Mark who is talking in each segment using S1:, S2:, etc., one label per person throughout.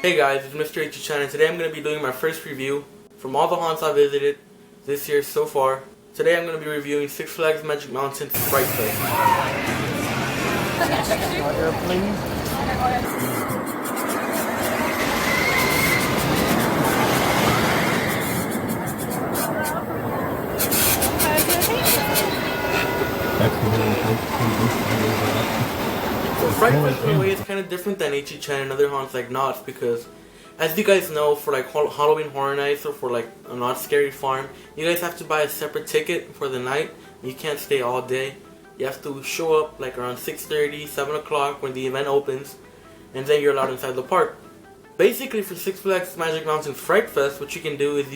S1: Hey guys, it's Mr. H and today I'm going to be doing my first review from all the haunts I visited this year so far. Today I'm going to be reviewing Six Flags Magic Mountain's Fright Fest. So Fright Fest in a way is kind of different than H-Chan and other haunts like Knott's because as you guys know, for like Halloween Horror Nights or for like a Not Scary Farm, you guys have to buy a separate ticket for the night. You can't stay all day. You have to show up like around 6:30, 7 o'clock when the event opens, and then you're allowed inside the park. Basically for Six Flags Magic Mountain's Fright Fest, what you can do is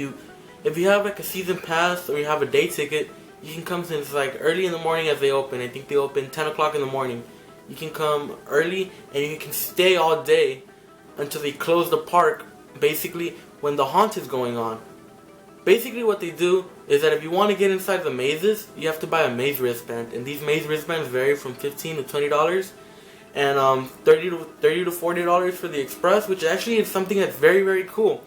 S1: if you have like a season pass or you have a day ticket, you can come since like early in the morning as they open. I think they open 10 o'clock in the morning. You can come early and you can stay all day until they close the park, basically when the haunt is going on. Basically what they do is that if you want to get inside the mazes, you have to buy a maze wristband, and these maze wristbands vary from $15 to $20 and $30 to $40 for the express, which actually is something that's very, very cool.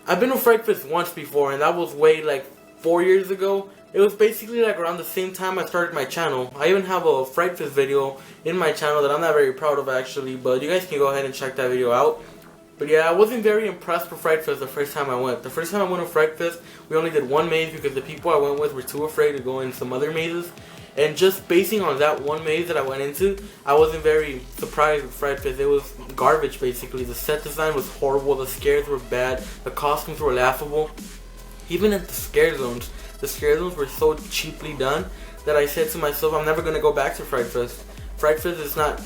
S1: I've been to Fright Fest once before, and that was way like 4 years ago. It was basically like around the same time I started my channel. I even have a Fright Fest video in my channel that I'm not very proud of actually, but you guys can go ahead and check that video out. But yeah, I wasn't very impressed with Fright Fest the first time I went. The first time I went to Fright Fest, we only did one maze because the people I went with were too afraid to go in some other mazes. And just basing on that one maze that I went into, I wasn't very surprised with Fright Fest. It was garbage basically. The set design was horrible, the scares were bad, the costumes were laughable. Even at the scare zones were so cheaply done that I said to myself, I'm never going to go back to Fright Fest. Fright Fest is not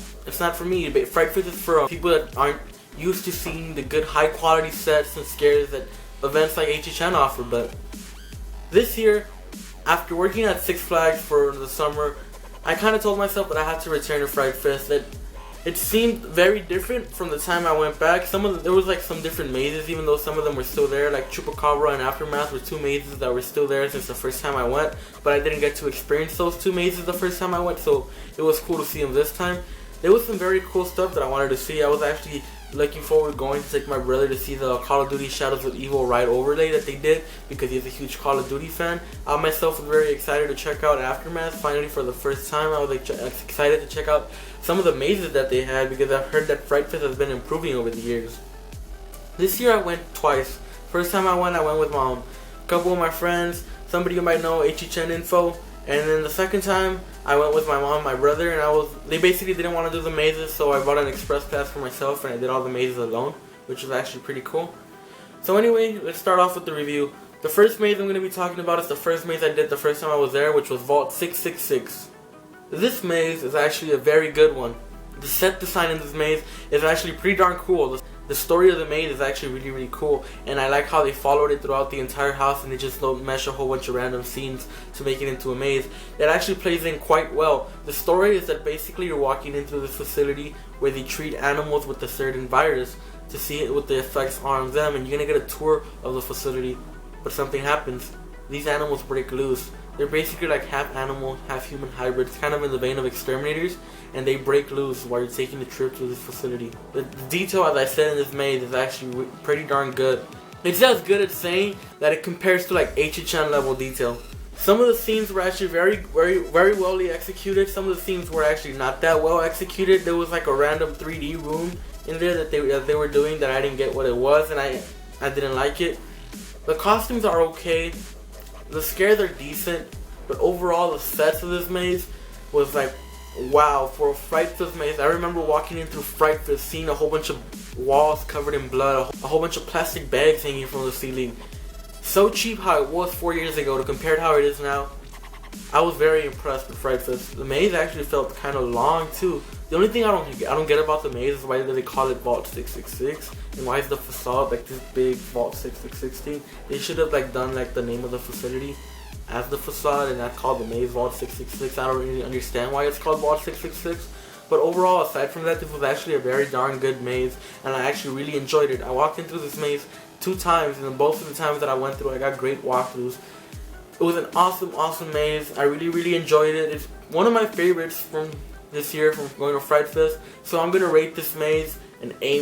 S1: for me. Fright Fest is for people that aren't used to seeing the good high quality sets and scares that events like HHN offer. But this year, after working at Six Flags for the summer, I kind of told myself that I had to return to Fright Fest. That it seemed very different from the time I went back. There was like some different mazes, even though some of them were still there. Like Chupacabra and Aftermath were two mazes that were still there since the first time I went, but I didn't get to experience those two mazes the first time I went, so it was cool to see them this time. There was some very cool stuff that I wanted to see. I was actually looking forward to going to take my brother to see the Call of Duty Shadows of Evil ride overlay that they did because he's a huge Call of Duty fan. I myself was very excited to check out Aftermath finally for the first time. I was excited to check out some of the mazes that they had because I've heard that Fright Fest has been improving over the years. This year I went twice. First time I went with a couple of my friends, somebody you might know, HHN Info, and then the second time I went with my mom and my brother, and they basically didn't want to do the mazes, so I bought an express pass for myself and I did all the mazes alone, which was actually pretty cool. So anyway, let's start off with the review. The first maze I'm going to be talking about is the first maze I did the first time I was there, which was Vault 666. This maze is actually a very good one. The set design in this maze is actually pretty darn cool. The story of the maze is actually really, really cool, and I like how they followed it throughout the entire house and they just don't mesh a whole bunch of random scenes to make it into a maze. It actually plays in quite well. The story is that basically you're walking into this facility where they treat animals with a certain virus to see what the effects are on them, and you're going to get a tour of the facility, but something happens. These animals break loose. They're basically like half animal, half human hybrids, kind of in the vein of exterminators, and they break loose while you're taking the trip to this facility. The detail, as I said, in this maze is actually pretty darn good. It's as good at saying that it compares to like HHN level detail. Some of the scenes were actually very, very, very well executed. Some of the scenes were actually not that well executed. There was like a random 3D room in there that they were doing that I didn't get what it was, and I didn't like it. The costumes are okay. The scares are decent, but overall the sets of this maze was like, wow, for a Fright Fest maze. I remember walking into Fright Fest, seeing a whole bunch of walls covered in blood, a whole bunch of plastic bags hanging from the ceiling. So cheap how it was 4 years ago to compare to how it is now. I was very impressed with Fright Fest. The maze actually felt kind of long too. The only thing I don't get about the maze is why do they call it Vault 666, and why is the facade like this big Vault 666 thing? They should have like done like the name of the facility as the facade and not called the maze Vault 666. I don't really understand why it's called Vault 666. But overall, aside from that, this was actually a very darn good maze, and I actually really enjoyed it. I walked into this maze 2 times, and both of the times that I went through, I got great walkthroughs. It was an awesome, awesome maze. I really, really enjoyed it. It's one of my favorites from this year from going to Fright Fest. So I'm going to rate this maze an A-.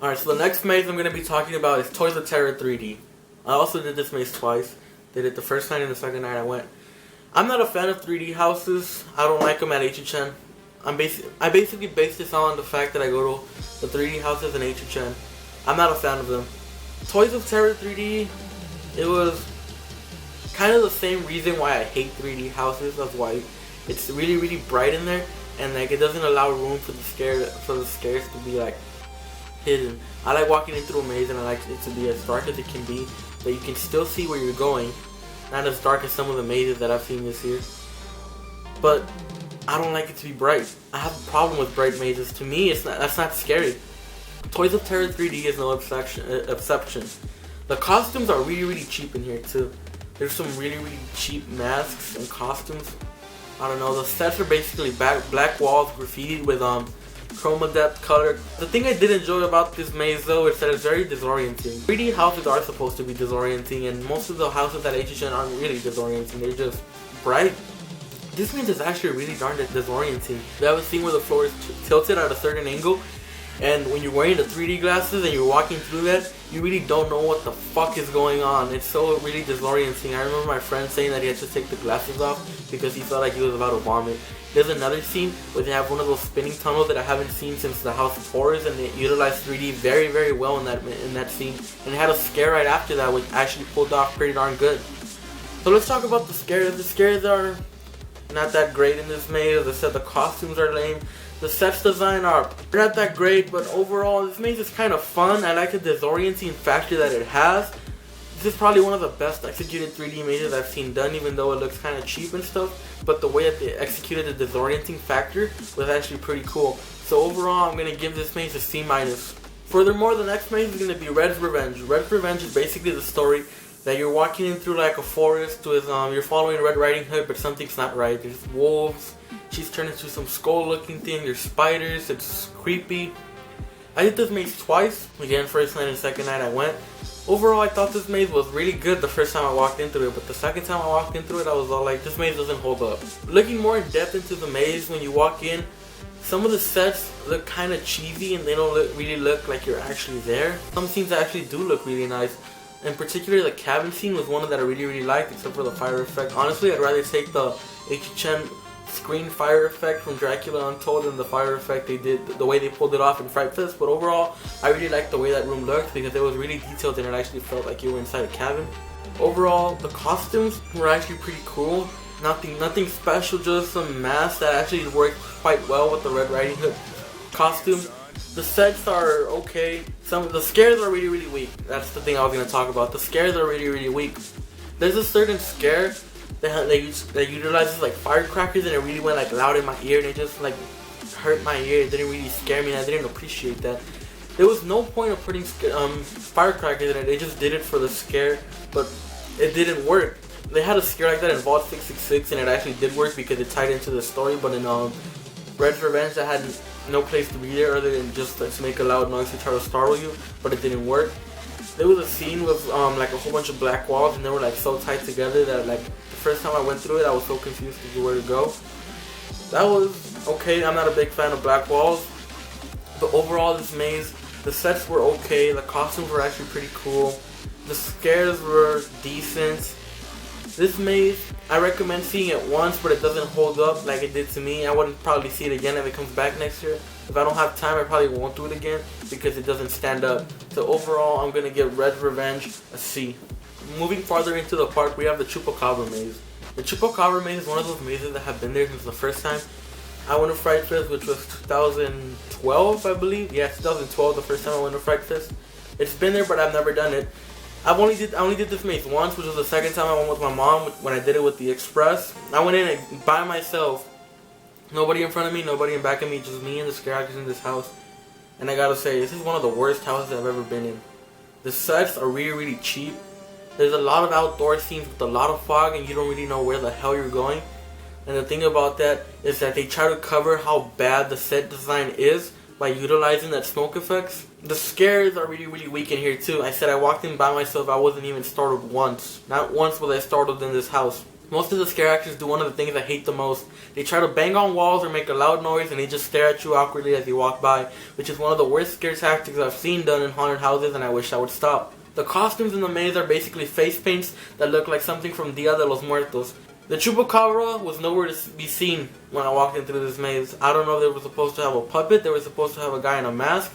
S1: Alright, so the next maze I'm going to be talking about is Toys of Terror 3D. I also did this maze twice. Did it the first night and the second night I went. I'm not a fan of 3D houses. I don't like them at HHN. I basically base this on the fact that I go to the 3D houses in HHN. I'm not a fan of them. Toys of Terror 3D, it was kind of the same reason why I hate 3D houses. That's why it's really, really bright in there, and like it doesn't allow room for the scares to be like hidden. I like walking in through a maze, and I like it to be as dark as it can be, that you can still see where you're going. Not as dark as some of the mazes that I've seen this year, but I don't like it to be bright. I have a problem with bright mazes. To me, that's not scary. Toys of Terror 3D is no exception. The costumes are really, really cheap in here too. There's some really, really cheap masks and costumes. I don't know. The sets are basically black walls graffitied with chroma depth color. The thing I did enjoy about this maze though is that it's very disorienting. 3D houses are supposed to be disorienting, and most of the houses at HHN aren't really disorienting. They're just bright. This maze is actually really darn disorienting. You have a scene where the floor is tilted at a certain angle, and when you're wearing the 3D glasses and you're walking through that, you really don't know what the fuck is going on. It's so really disorienting. I remember my friend saying that he had to take the glasses off because he felt like he was about to vomit. There's another scene where they have one of those spinning tunnels that I haven't seen since the House of Horrors, and they utilized 3D very, very well in that scene. And they had a scare right after that, which actually pulled off pretty darn good. So let's talk about the scares. The scares are not that great in this maze. As I said, the costumes are lame. The sets design are not that great, but overall this maze is kind of fun. I like the disorienting factor that it has. This is probably one of the best executed 3D mazes I've seen done, even though it looks kind of cheap and stuff. But the way that they executed the disorienting factor was actually pretty cool. So overall, I'm going to give this maze a C-. Furthermore, the next maze is going to be Red's Revenge. Red's Revenge is basically the story that you're walking in through like a forest with, you're following Red Riding Hood, but something's not right. There's wolves. She's turned into some skull-looking thing. There's spiders. It's creepy. I did this maze twice. Again, first night and second night I went. Overall, I thought this maze was really good the first time I walked into it, but the second time I walked into it, I was all like, this maze doesn't hold up. Looking more in depth into the maze, when you walk in, some of the sets look kind of cheesy and they don't really look like you're actually there. Some scenes actually do look really nice. In particular, the cabin scene was one that I really, really liked, except for the fire effect. Honestly, I'd rather take the HHN screen fire effect from Dracula Untold than the fire effect they did, the way they pulled it off in Fright. But overall, I really liked the way that room looked because it was really detailed and it actually felt like you were inside a cabin. Overall, the costumes were actually pretty cool. Nothing special, just some masks that actually worked quite well with the Red Riding Hood costume. The sets are okay. Some of the scares are really, really weak. That's the thing I was going to talk about. The scares are really, really weak. There's a certain scare that utilizes like firecrackers, and it really went like loud in my ear, and it just like hurt my ear. It didn't really scare me, and I didn't appreciate that. There was no point of putting firecrackers in it. They just did it for the scare, but it didn't work. They had a scare like that in Vault 666, and it actually did work because it tied into the story. But in Red's Revenge, I had no place to be there other than just to make a loud noise to try to startle you, but it didn't work. There was a scene with like a whole bunch of black walls, and they were like so tight together that like the first time I went through it, I was so confused as to where to go. That was okay. I'm not a big fan of black walls, but overall this maze, the sets were okay. The costumes were actually pretty cool. The scares were decent. This maze, I recommend seeing it once, but it doesn't hold up like it did to me. I wouldn't probably see it again if it comes back next year. If I don't have time, I probably won't do it again because it doesn't stand up. So overall, I'm going to give Red's Revenge a C. Moving farther into the park, we have the Chupacabra maze. The Chupacabra maze is one of those mazes that have been there since the first time I went to Fright Fest, which was 2012, I believe. Yeah, 2012, the first time I went to Fright Fest. It's been there, but I've never done it. I only did this maze once, which was the second time I went with my mom when I did it with the Express. I went in by myself. Nobody in front of me, nobody in back of me, just me and the scare actors in this house. And I gotta say, this is one of the worst houses I've ever been in. The sets are really, really cheap. There's a lot of outdoor scenes with a lot of fog, and you don't really know where the hell you're going. And the thing about that is that they try to cover how bad the set design is by utilizing that smoke effects. The scares are really, really weak in here too. I said I walked in by myself. I wasn't even startled once. Not once was I startled in this house. Most of the scare actors do one of the things I hate the most. They try to bang on walls or make a loud noise, and they just stare at you awkwardly as you walk by, which is one of the worst scare tactics I've seen done in haunted houses, and I wish I would stop. The costumes in the maze are basically face paints that look like something from Dia de los Muertos. The Chupacabra was nowhere to be seen when I walked into this maze. I don't know if they were supposed to have a puppet, they were supposed to have a guy in a mask.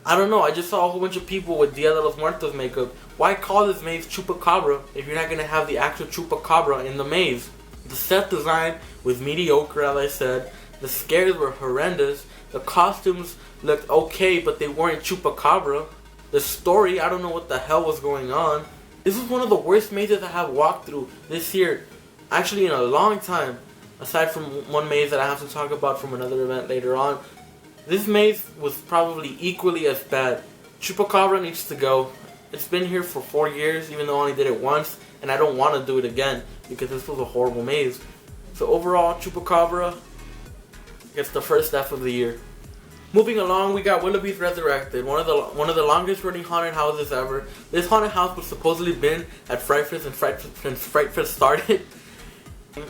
S1: I don't know, I just saw a whole bunch of people with Dia de los Muertos makeup. Why call this maze Chupacabra if you're not going to have the actual Chupacabra in the maze? The set design was mediocre, as I said. The scares were horrendous. The costumes looked okay, but they weren't Chupacabra. The story, I don't know what the hell was going on. This was one of the worst mazes I have walked through this year. Actually, in a long time. Aside from one maze that I have to talk about from another event later on. This maze was probably equally as bad. Chupacabra needs to go. It's been here for 4 years, even though I only did it once, and I don't want to do it again because this was a horrible maze. So overall, Chupacabra gets the first F of the year. Moving along, we got Willoughby's Resurrected, one of the longest running haunted houses ever. This haunted house was supposedly been at Fright since Fright started.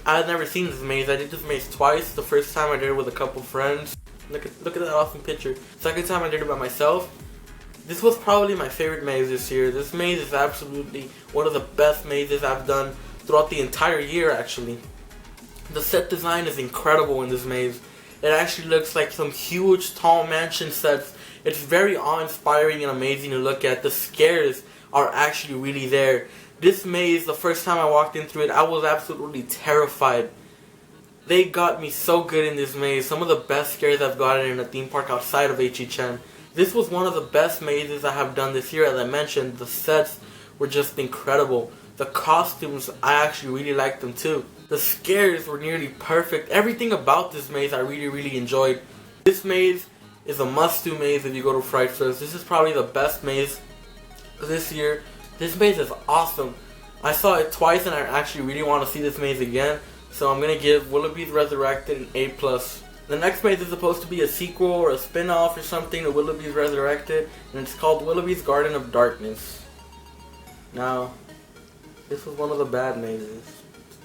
S1: I had never seen this maze. I did this maze twice. The first time I did it with a couple friends. Look at that awesome picture. Second time I did it by myself. This was probably my favorite maze this year. This maze is absolutely one of the best mazes I've done throughout the entire year, actually. The set design is incredible in this maze. It actually looks like some huge, tall mansion sets. It's very awe-inspiring and amazing to look at. The scares are actually really there. This maze, the first time I walked into it, I was absolutely terrified. They got me so good in this maze. Some of the best scares I've gotten in a theme park outside of HHN. This was one of the best mazes I have done this year. As I mentioned, the sets were just incredible. The costumes, I actually really liked them too. The scares were nearly perfect. Everything about this maze I really enjoyed. This maze is a must-do maze if you go to Fright Fest. This is probably the best maze this year. This maze is awesome. I saw it twice and I actually really want to see this maze again. So I'm going to give Willoughby's Resurrected an A+. The next maze is supposed to be a sequel or a spin-off or something to Willoughby's Resurrected. And it's called Willoughby's Garden of Darkness. Now, this was one of the bad mazes.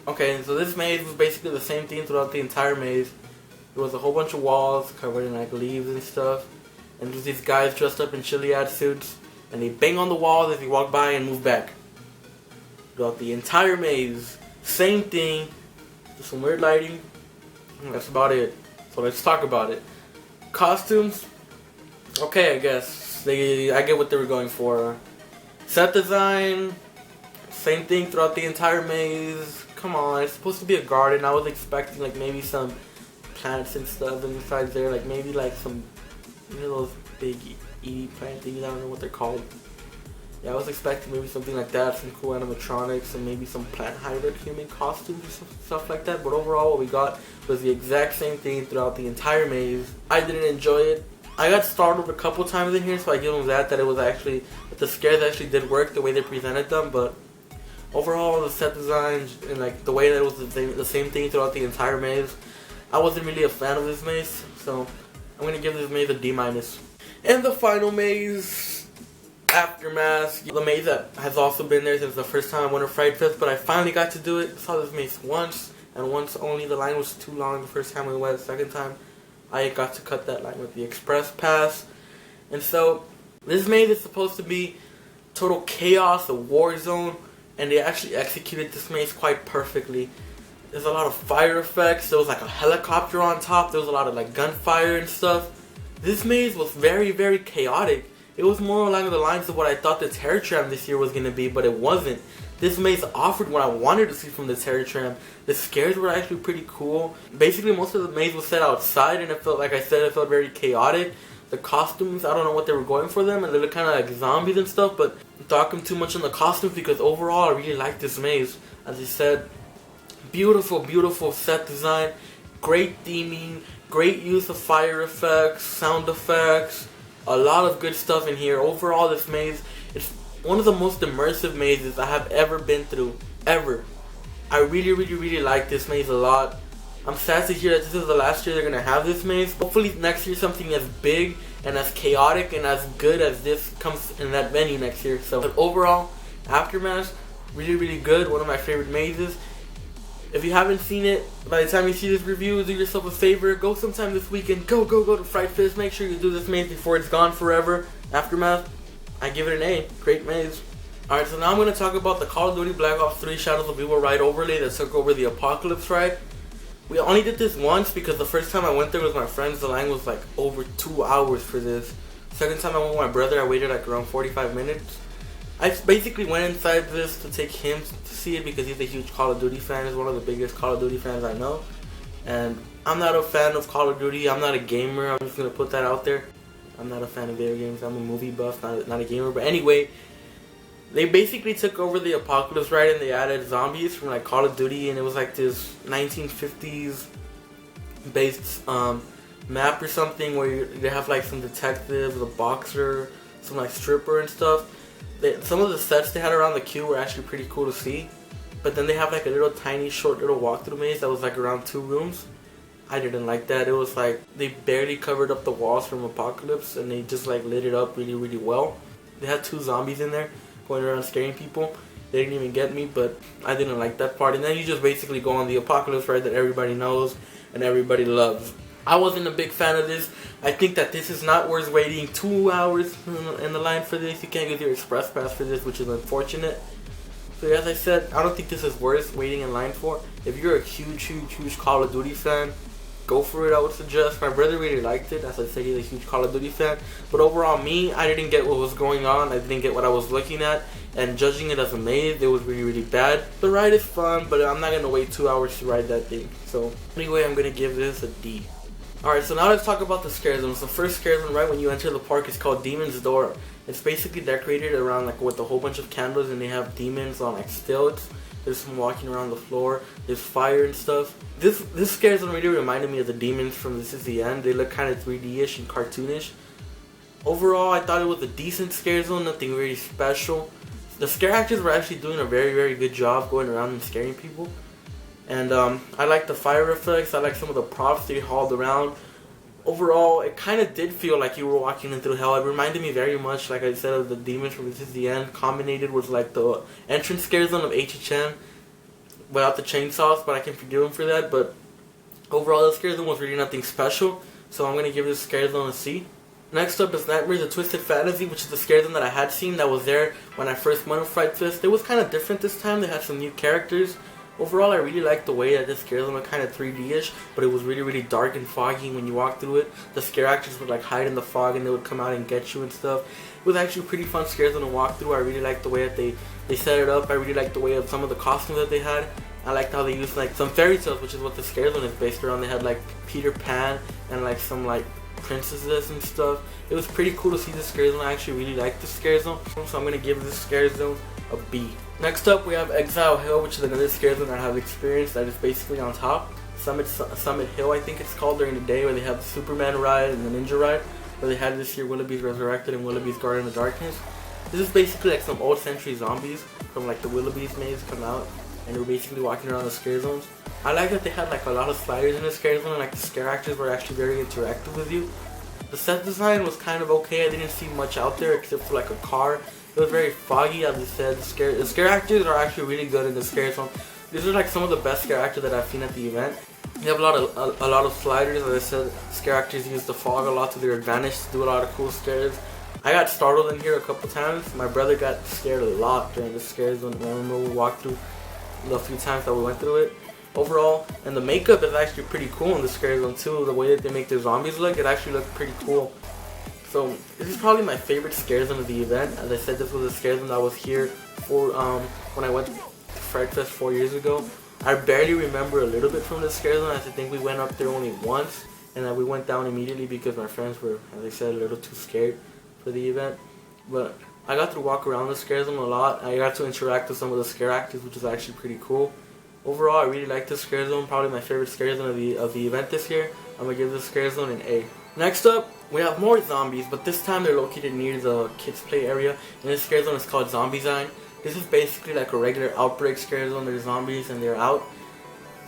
S1: Okay, so this maze was basically the same thing throughout the entire maze. There was a whole bunch of walls covered in like leaves and stuff. And there's these guys dressed up in chili-ad suits. And they bang on the walls as you walk by and move back. Throughout the entire maze. Same thing. Just some weird lighting. And that's about it. So let's talk about it. Costumes. Okay, I guess. I get what they were going for. Set design. Same thing throughout the entire maze. Come on, it's supposed to be a garden. I was expecting like maybe some plants and stuff inside there. Like maybe like some, you know, those big ED plant things. I don't know what they're called. Yeah, I was expecting maybe something like that. Some cool animatronics and maybe some plant hybrid human costumes or stuff like that. But overall what we got was the exact same thing throughout the entire maze. I didn't enjoy it. I got startled a couple times in here, so I give them that it was actually, that the scares actually did work the way they presented them, but overall the set design and like the way that it was the same thing throughout the entire maze, I wasn't really a fan of this maze, so I'm going to give this maze a D-. And the final maze, Aftermath, the maze that has also been there since the first time I went to Fright Fest, but I finally got to do it. I saw this maze once, and once only. The line was too long the first time we went. The second time I got to cut that line with the express pass. And so this maze is supposed to be total chaos, a war zone, and they actually executed this maze quite perfectly. There's a lot of fire effects. There was like a helicopter on top. There was a lot of like gunfire and stuff. This maze was very chaotic. It was more along the lines of what I thought the Terror Tram this year was going to be, but it wasn't. This maze offered what I wanted to see from the Terror Tram. The scares were actually pretty cool. Basically, most of the maze was set outside, and it felt, like I said, it felt very chaotic. The costumes, I don't know what they were going for them, and they look kind of like zombies and stuff, but I'm talking too much on the costumes because overall I really like this maze. As I said, beautiful set design, great theming, great use of fire effects, sound effects, a lot of good stuff in here. Overall, this maze, it's one of the most immersive mazes I have ever been through, ever. I really like this maze a lot. I'm sad to hear that this is the last year they're going to have this maze. Hopefully next year something as big and as chaotic and as good as this comes in that venue next year. So, but overall, Aftermath, really good. One of my favorite mazes. If you haven't seen it, by the time you see this review, do yourself a favor. Go sometime this weekend. Go to Fright Fest. Make sure you do this maze before it's gone forever. Aftermath, I give it an A. Great maze. Alright, so now I'm going to talk about the Call of Duty Black Ops 3 Shadows of Evil ride overlay that took over the Apocalypse ride. We only did this once because the first time I went there with my friends, the line was like over 2 hours for this. Second time I went with my brother, I waited like around 45 minutes. I basically went inside this to take him to see it because he's a huge Call of Duty fan. He's one of the biggest Call of Duty fans I know. And I'm not a fan of Call of Duty. I'm not a gamer. I'm just going to put that out there. I'm not a fan of video games. I'm a movie buff, not a gamer. But anyway, they basically took over the Apocalypse ride and they added zombies from like Call of Duty. And it was like this 1950s based map or something where they have like some detectives, a boxer, some like stripper and stuff. Some of the sets they had around the queue were actually pretty cool to see, but then they have like a little tiny short little walkthrough maze that was like around 2 rooms. I didn't like that. It was like they barely covered up the walls from Apocalypse and they just like lit it up really well. They had 2 zombies in there going around scaring people. They didn't even get me, but I didn't like that part. And then you just basically go on the Apocalypse ride that everybody knows and everybody loves. I wasn't a big fan of this. I think that this is not worth waiting 2 hours in the line for this. You can't get your express pass for this, which is unfortunate. So as I said, I don't think this is worth waiting in line for. If you're a huge Call of Duty fan, go for it, I would suggest. My brother really liked it. As I said, he's a huge Call of Duty fan. But overall, I didn't get what was going on. I didn't get what I was looking at. And judging it as a maze, it was really bad. The ride is fun, but I'm not going to wait 2 hours to ride that thing. So anyway, I'm going to give this a D. Alright, so now let's talk about the scare zones. The first scare zone right when you enter the park is called Demon's Door. It's basically decorated around like with a whole bunch of candles and they have demons on like stilts. There's some walking around the floor. There's fire and stuff. This scare zone really reminded me of the demons from This Is the End. They look kind of 3D-ish and cartoonish. Overall, I thought it was a decent scare zone, nothing really special. The scare actors were actually doing a very good job going around and scaring people. And I like the fire effects, I like some of the props they hauled around. Overall, it kind of did feel like you were walking in through hell. It reminded me very much, like I said, of the demons from This Is the End, combined with like the entrance scare zone of HHN without the chainsaws, but I can forgive them for that. But overall, the scare zone was really nothing special, so I'm going to give this scare zone a C. Next up is Nightmares of Twisted Fantasy, which is the scare zone that I had seen that was there when I first went to Fright Fest. It was kind of different this time. They had some new characters. Overall, I really liked the way that this scare zone was kind of 3D-ish, but it was really dark and foggy when you walked through it. The scare actors would like hide in the fog and they would come out and get you and stuff. It was actually a pretty fun scare zone to walk through. I really liked the way that they set it up. I really liked the way of some of the costumes that they had. I liked how they used like some fairy tales, which is what the scare zone is based around. They had like Peter Pan and like some like princesses and stuff. It was pretty cool to see the scare zone. I actually really liked the scare zone, so I'm going to give this scare zone a B. Next up, we have Exile Hill, which is another scare zone that I have experienced that is basically on top. Summit Hill, I think it's called, during the day, where they have the Superman ride and the Ninja ride, where they had this year Willoughby's Resurrected and Willoughby's Garden of Darkness. This is basically like some old century zombies from like the Willoughby's maze come out, and they're basically walking around the scare zones. I like that they had like a lot of sliders in the scare zone, and like the scare actors were actually very interactive with you. The set design was kind of okay. I didn't see much out there except for like a car. It was very foggy, as I said. The scare actors are actually really good in the scare zone. These are like some of the best scare actors that I've seen at the event. You have a lot of sliders. As I said, scare actors use the fog a lot to their advantage to do a lot of cool scares. I got startled in here a couple times. My brother got scared a lot during the scare zone. I remember we walked through the few times that we went through it. Overall, and the makeup is actually pretty cool in the scare zone too. The way that they make their zombies look, it actually looked pretty cool. So this is probably my favorite scare zone of the event. As I said, this was a scare zone that was here for when I went to Fright Fest 4 years ago. I barely remember a little bit from the scare zone, as I think we went up there only once, and we went down immediately because my friends were, as I said, a little too scared for the event. But I got to walk around the scare zone a lot. I got to interact with some of the scare actors, which was actually pretty cool. Overall, I really liked this scare zone. Probably my favorite scare zone of the event this year. I'm gonna give this scare zone an A. Next up, we have more zombies, but this time they're located near the kids play area, and this scare zone is called Zombie Zine. This is basically like a regular Outbreak scare zone. There's zombies and they're out.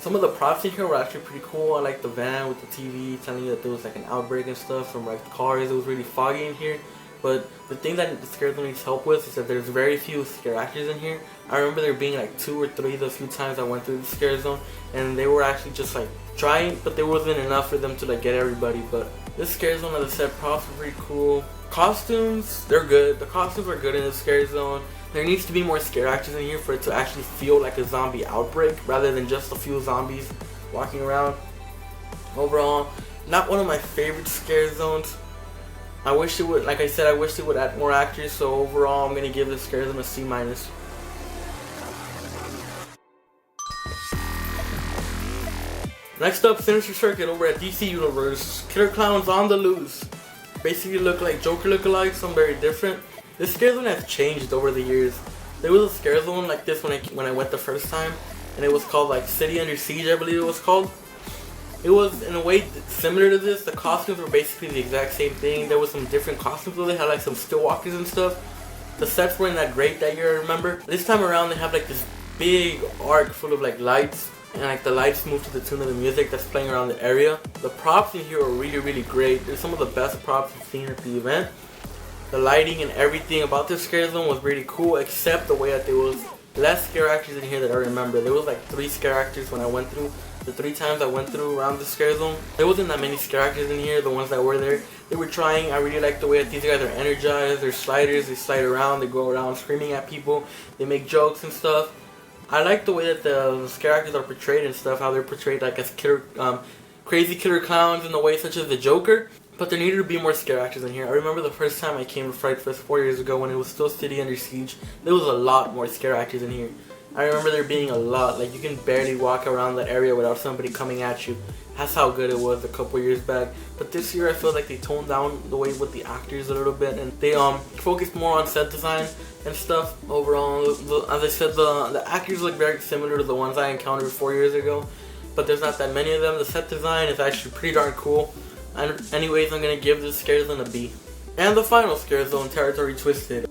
S1: Some of the props in here were actually pretty cool. I like the van with the TV telling you that there was like an outbreak and stuff from like the cars. It was really foggy in here. But the thing that the Scare Zone needs help with is that there's very few scare actors in here. I remember there being like 2 or 3 the few times I went through the Scare Zone, and they were actually just like trying, but there wasn't enough for them to like get everybody. But this Scare Zone, as I said, props are pretty cool. Costumes, they're good. The costumes are good in the Scare Zone. There needs to be more scare actors in here for it to actually feel like a zombie outbreak rather than just a few zombies walking around. Overall, not one of my favorite Scare Zones. I wish it would, like I said, I wish it would add more actors. So overall, I'm gonna give this Scare Zone a C-. Next up, Sinister Circuit over at DC Universe. Killer clowns on the loose. Basically look like Joker lookalikes, some very different. This Scare Zone has changed over the years. There was a Scare Zone like this when I went the first time, and it was called like City Under Siege, I believe it was called. It was in a way similar to this. The costumes were basically the exact same thing. There was some different costumes though. They had like some stillwalkers and stuff. The sets weren't that great that year, I remember. This time around they have like this big arc full of like lights, and like the lights move to the tune of the music that's playing around the area. The props in here are really great. They're some of the best props I've seen at the event. The lighting and everything about this Scare Zone was really cool, except the way that there was less scare actors in here that I remember. There was like 3 scare actors when I went through. The 3 times I went through around the Scare Zone, there wasn't that many scare actors in here. The ones that were there, they were trying. I really like the way that these guys are energized. They're sliders, they slide around, they go around screaming at people, they make jokes and stuff. I like the way that the scare actors are portrayed and stuff, how they're portrayed like as killer, crazy killer clowns in the way such as the Joker. But there needed to be more scare actors in here. I remember the first time I came to Fright Fest 4 years ago when it was still City Under Siege, there was a lot more scare actors in here. I remember there being a lot. Like, you can barely walk around that area without somebody coming at you. That's how good it was a couple years back. But this year I feel like they toned down the way with the actors a little bit, and they focused more on set design and stuff. Overall, as I said, the actors look very similar to the ones I encountered 4 years ago, but there's not that many of them. The set design is actually pretty darn cool. And anyways, I'm gonna give this Scare Zone a B. And the final Scare Zone, Territory Twisted.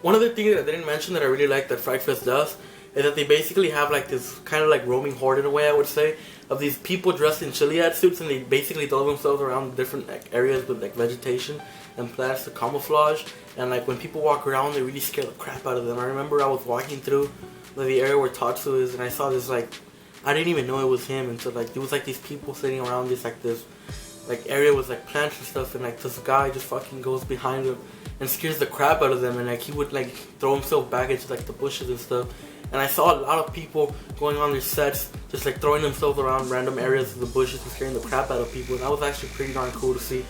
S1: One of the things that I didn't mention that I really like that Fright Fest does is that they basically have like this kind of like roaming horde in a way, I would say, of these people dressed in chiliad suits, and they basically throw themselves around different like areas with like vegetation and plants to camouflage. And like when people walk around, they really scare the crap out of them. I remember I was walking through the area where Tatsu is, and I saw this like, I didn't even know it was him until like there was like these people sitting around this area with like plants and stuff, and like this guy just fucking goes behind them and scares the crap out of them, and like he would like throw himself back into like the bushes and stuff. And I saw a lot of people going on their sets just like throwing themselves around random areas of the bushes and scaring the crap out of people, and that was actually pretty darn cool to see.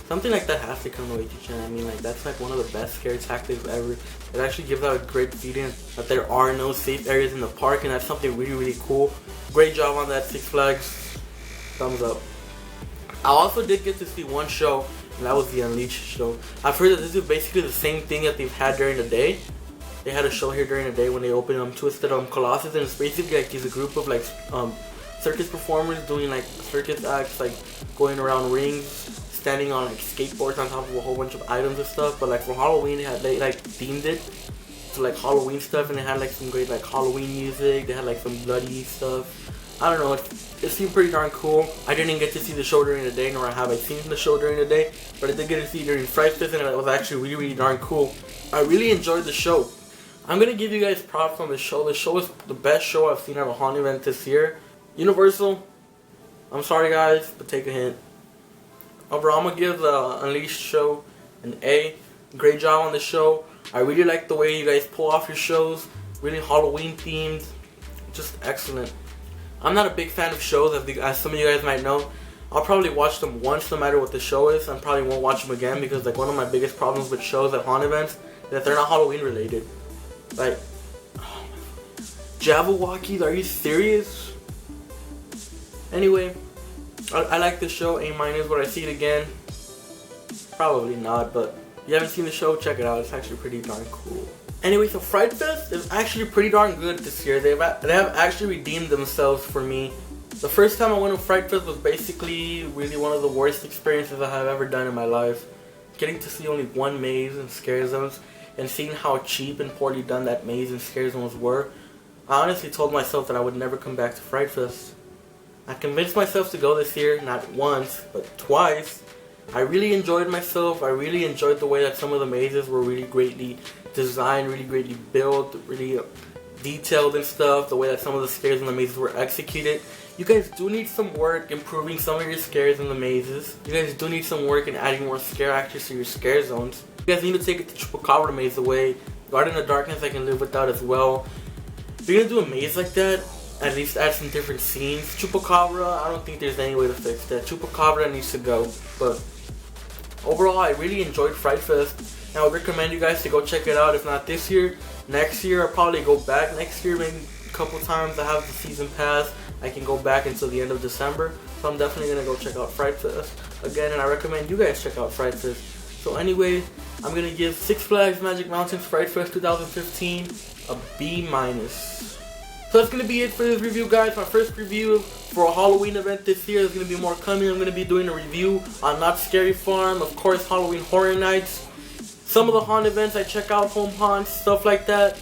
S1: Something like that has to come to AT-chan. I mean, like, that's like one of the best scare tactics ever. It actually gives out a great feeling that there are no safe areas in the park, and that's something really cool. Great job on that, Six Flags. Thumbs up. I also did get to see one show, and that was the Unleashed show. I've heard that this is basically the same thing that they've had during the day. They had a show here during the day when they opened Twisted Colossus, and it's basically like a group of like circus performers doing like circus acts, like going around rings, standing on like skateboards on top of a whole bunch of items and stuff. But like for Halloween, they like themed it to like Halloween stuff, and they had like some great like Halloween music. They had like some bloody stuff. I don't know, it seemed pretty darn cool. I didn't get to see the show during the day, nor have I seen the show during the day, but I did get to see it during Fright Fest, and it was actually really darn cool. I really enjoyed the show. I'm gonna give you guys props on the show. The show is the best show I've seen at a haunted event this year. Universal, I'm sorry guys, but take a hint. Overall, I'm gonna give the Unleashed show an A. Great job on the show. I really like the way you guys pull off your shows. Really Halloween themed. Just excellent. I'm not a big fan of shows, as some of you guys might know. I'll probably watch them once no matter what the show is. I probably won't watch them again because like one of my biggest problems with shows at haunt events is that they're not Halloween related. Like, oh my, Jabberwockies, are you serious? Anyway, I like the show. A-. Would I see it again? Probably not, but if you haven't seen the show, check it out. It's actually pretty darn cool. Anyway, so Fright Fest is actually pretty darn good this year. They have actually redeemed themselves for me. The first time I went to Fright Fest was basically really one of the worst experiences I have ever done in my life. Getting to see only one maze and scare zones, and seeing how cheap and poorly done that maze and scare zones were, I honestly told myself that I would never come back to Fright Fest. I convinced myself to go this year, not once, but twice. I really enjoyed myself. I really enjoyed the way that some of the mazes were really greatly designed, really greatly built, really detailed and stuff. The way that some of the scares in the mazes were executed. You guys do need some work improving some of your scares in the mazes. You guys do need some work in adding more scare actors to your scare zones. You guys need to take it the Chupacabra maze away. Garden of Darkness I can live without as well. If you're gonna do a maze like that, at least add some different scenes. Chupacabra, I don't think there's any way to fix that. Chupacabra needs to go. But overall, I really enjoyed Fright Fest. And I would recommend you guys to go check it out. If not this year, next year. I'll probably go back next year, maybe a couple times. I have the season pass. I can go back until the end of December. So I'm definitely going to go check out Fright Fest again. And I recommend you guys check out Fright Fest. So anyway, I'm going to give Six Flags Magic Mountain Fright Fest 2015 a B-. So that's going to be it for this review, guys. My first review for a Halloween event this year. There's going to be more coming. I'm going to be doing a review on Not Scary Farm. Of course, Halloween Horror Nights. Some of the haunt events I check out, home haunts, stuff like that.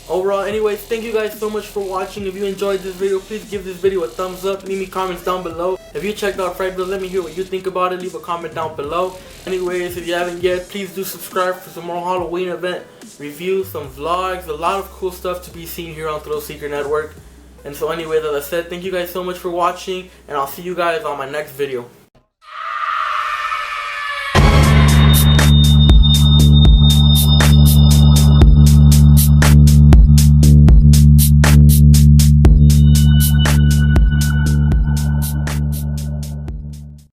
S1: Overall, anyways, thank you guys so much for watching. If you enjoyed this video, please give this video a thumbs up. Leave me comments down below. If you checked out Fright Fest, let me hear what you think about it. Leave a comment down below. Anyways, if you haven't yet, please do subscribe for some more Halloween event reviews, some vlogs, a lot of cool stuff to be seen here on ThrillSeekerNetwork. And so anyways, as I said, thank you guys so much for watching, and I'll see you guys on my next video.